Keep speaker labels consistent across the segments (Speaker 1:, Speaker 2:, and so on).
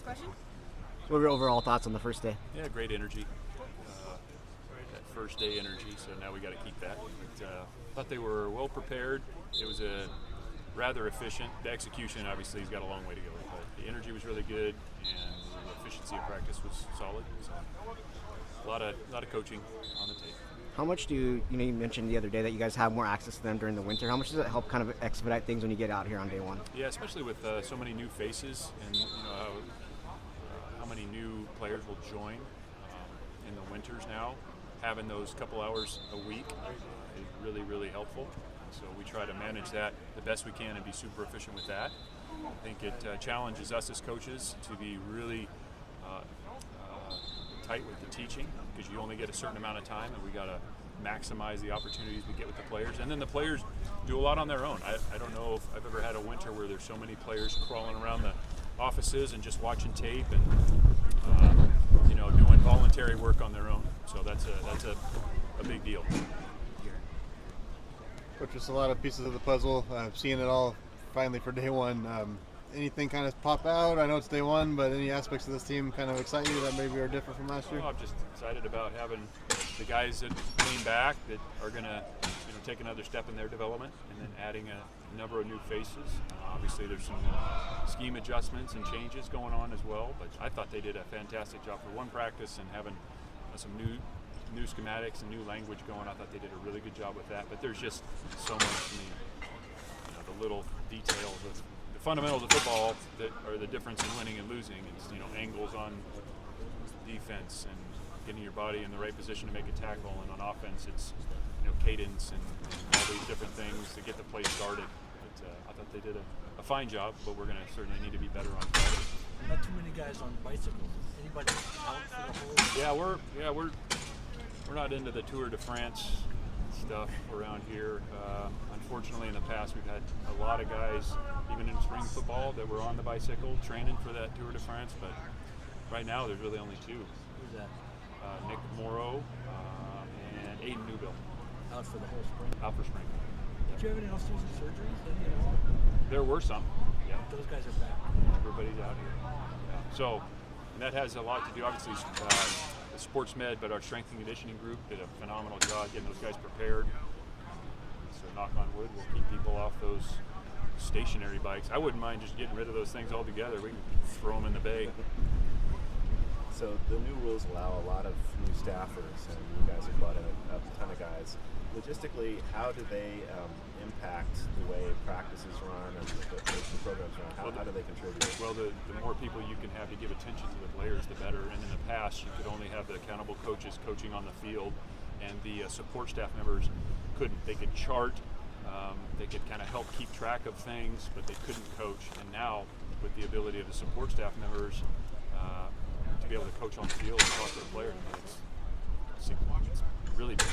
Speaker 1: Next question.
Speaker 2: What were your overall thoughts on the first day?
Speaker 3: Yeah, great energy. That first day energy, so now we got to keep that. But, thought they were well prepared. It was a rather efficient. The execution obviously has got a long way to go, but the energy was really good and the efficiency of practice was solid. So a lot of coaching on the tape.
Speaker 2: How much do you mentioned the other day that you guys have more access to them during the winter. How much does it help kind of expedite things when you get out here on day one?
Speaker 3: Yeah, especially with so many new faces and how many new players will join in the winters now. Having those couple hours a week is really, really helpful. So we try to manage that the best we can and be super efficient with that. I think it challenges us as coaches to be really tight with the teaching because you only get a certain amount of time and we got to maximize the opportunities we get with the players. And then the players do a lot on their own. I don't know if I've ever had a winter where there's so many players crawling around the offices and just watching tape and doing voluntary work on their own. So that's a big deal.
Speaker 4: Which was a lot of pieces of the puzzle. Seeing it all finally for day one. Anything kind of pop out? I know it's day one, but any aspects of this team kind of excite you that maybe are different from last year?
Speaker 3: Well, I'm just excited about having the guys that came back that are going to take another step in their development, and then adding a number of new faces. Obviously, there's some scheme adjustments and changes going on as well, but I thought they did a fantastic job for one practice and having some new schematics and new language going. I thought they did a really good job with that, but there's just so much the little details of the fundamentals of football that are the difference in winning and losing. It's angles on defense and getting your body in the right position to make a tackle, and on offense it's cadence and all these different things to get the play started. But I thought they did a fine job, but we're going to certainly need to be better on Friday.
Speaker 5: Not too many guys on bicycles. Anybody out for the whole?
Speaker 3: Yeah, we're not into the Tour de France stuff around here. Unfortunately, in the past, we've had a lot of guys, even in spring football, that were on the bicycle training for that Tour de France. But right now, there's really only two.
Speaker 5: Who's that?
Speaker 3: Nick Morrow and Aiden Newbill.
Speaker 5: Out for the whole spring?
Speaker 3: Out for spring.
Speaker 5: Did you have any off-season surgeries? Any at all?
Speaker 3: There were some. Yeah.
Speaker 5: Those guys are back.
Speaker 3: Everybody's out here. Yeah. So and that has a lot to do, obviously, the sports med, but our strength and conditioning group did a phenomenal job getting those guys prepared. So knock on wood, we'll keep people off those stationary bikes. I wouldn't mind just getting rid of those things altogether. We can throw them in the bay.
Speaker 6: So the new rules allow a lot of new staffers, and you guys have brought in a ton of guys. Logistically, how do they impact the way practices run and the programs run? How do they contribute?
Speaker 3: Well, the more people you can have to give attention to the players, the better. And in the past, you could only have the accountable coaches coaching on the field, and the support staff members couldn't. They could chart, they could kind of help keep track of things, but they couldn't coach. And now, with the ability of the support staff members to be able to coach on the field and talk to the players, it's really big.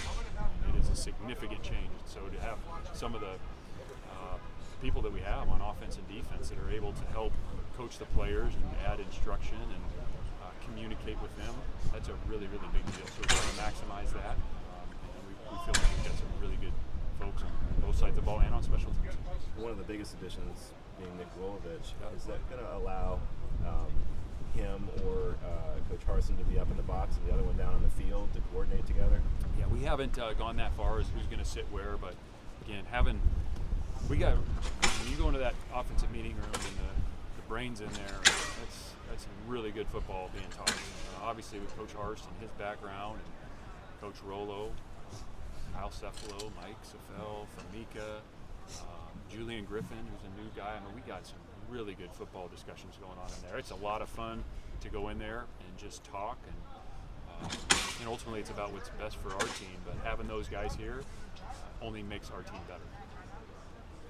Speaker 3: It is a significant change. So to have some of the people that we have on offense and defense that are able to help coach the players and add instruction and communicate with them, that's a really, really big deal. So we're trying to maximize that. And we feel like we've got some really good folks on both sides of the ball and on special teams.
Speaker 6: One of the biggest additions being Nick Wolovich. Is that going to allow him or Coach Harsin to be up in the box and the other one down on the field to coordinate together?
Speaker 3: Yeah, we haven't gone that far as who's going to sit where, but again, when you go into that offensive meeting room and the brains in there, that's really good football being taught. Obviously with Coach Harsin, his background, and Coach Rollo, Kyle Cefalo, Mike Safel, Famika, Julian Griffin, who's a new guy. I mean, we got some really good football discussions going on in there. It's a lot of fun to go in there and just talk, and ultimately it's about what's best for our team, but having those guys here only makes our team better.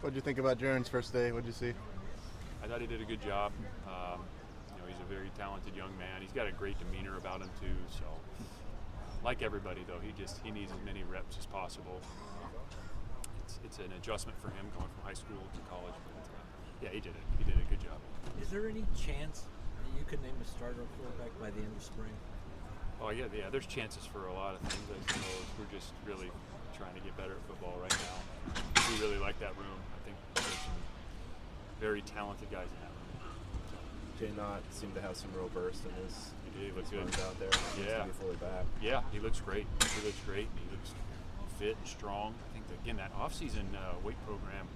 Speaker 4: What did you think about Jaron's first day? What did you see?
Speaker 3: I thought he did a good job. He's a very talented young man. He's got a great demeanor about him too, so like everybody though, he needs as many reps as possible. It's an adjustment for him going from high school to college, but yeah, he did it. He did a good job.
Speaker 5: Is there any chance that you could name a starter quarterback by the end of spring?
Speaker 3: Oh yeah. There's chances for a lot of things, I suppose. We're just really trying to get better at football right now. We really like that room. I think there's some very talented guys in that room. So
Speaker 6: Jay Knott seemed to have some real burst in his
Speaker 3: He looks good
Speaker 6: runs out there. He seems to be fully back.
Speaker 3: Yeah, he looks great. He looks great. He looks fit and strong. I think that, again, that off-season weight program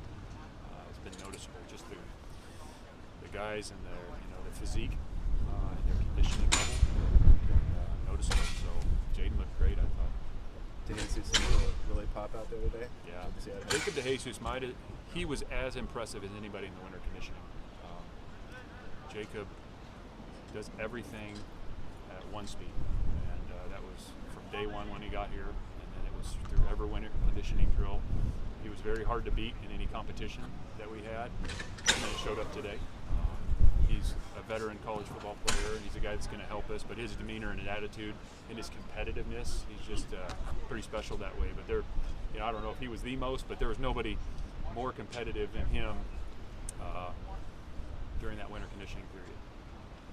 Speaker 3: has been noticeable. Just the guys and their the physique and their conditioning level noticeable. So Jaden looked great, I thought.
Speaker 6: Did he see some really pop out there today?
Speaker 3: Yeah.
Speaker 6: Did you see out of him?
Speaker 3: Jacob DeJesus he was as impressive as anybody in the winter conditioning. Jacob does everything at one speed, and that was from day one when he got here, and then it was through every winter conditioning drill. He was very hard to beat in any competition that we had, and then it showed up today. He's a veteran college football player, and he's a guy that's going to help us, but his demeanor and his attitude and his competitiveness, he's just pretty special that way. But I don't know if he was the most, but there was nobody more competitive than him during that winter conditioning period.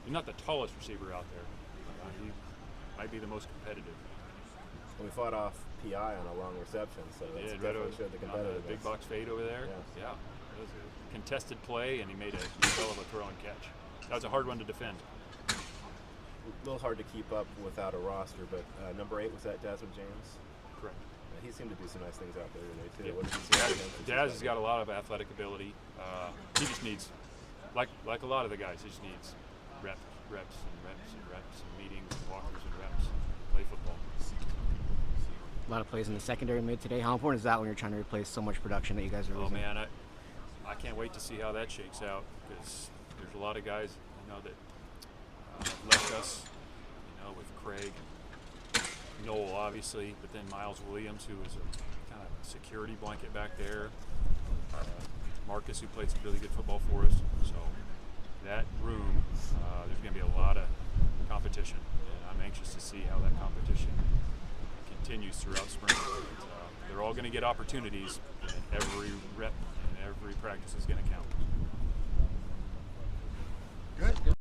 Speaker 3: He's not the tallest receiver out there. He might be the most competitive.
Speaker 6: And we fought off PI on a long reception, so that's definitely showed the competitiveness.
Speaker 3: Big box fade over there.
Speaker 6: Yeah.
Speaker 3: It was a contested play, and he made a hell of a throw and catch. That was a hard one to defend.
Speaker 6: A little hard to keep up without a roster, but number 8 was that Desmond James.
Speaker 3: Correct.
Speaker 6: He seemed to do some nice things out there today too.
Speaker 3: Yeah.
Speaker 6: What did you see out of him?
Speaker 3: Daz has got a lot of athletic ability. He just needs, like a lot of the guys, he just needs reps and meetings and walkers and reps. Play football.
Speaker 2: A lot of plays in the secondary mid today. How important is that when you're trying to replace so much production that you guys are
Speaker 3: Oh
Speaker 2: losing?
Speaker 3: man, I can't wait to see how that shakes out, because there's a lot of guys that left us, with Craig, Noel obviously, but then Miles Williams, who was a kind of security blanket back there. Marcus, who played some really good football for us. So that room, there's going to be a lot of competition, and I'm anxious to see how that competition continues throughout spring. They're all going to get opportunities, and every rep and every practice is going to count.
Speaker 4: Good.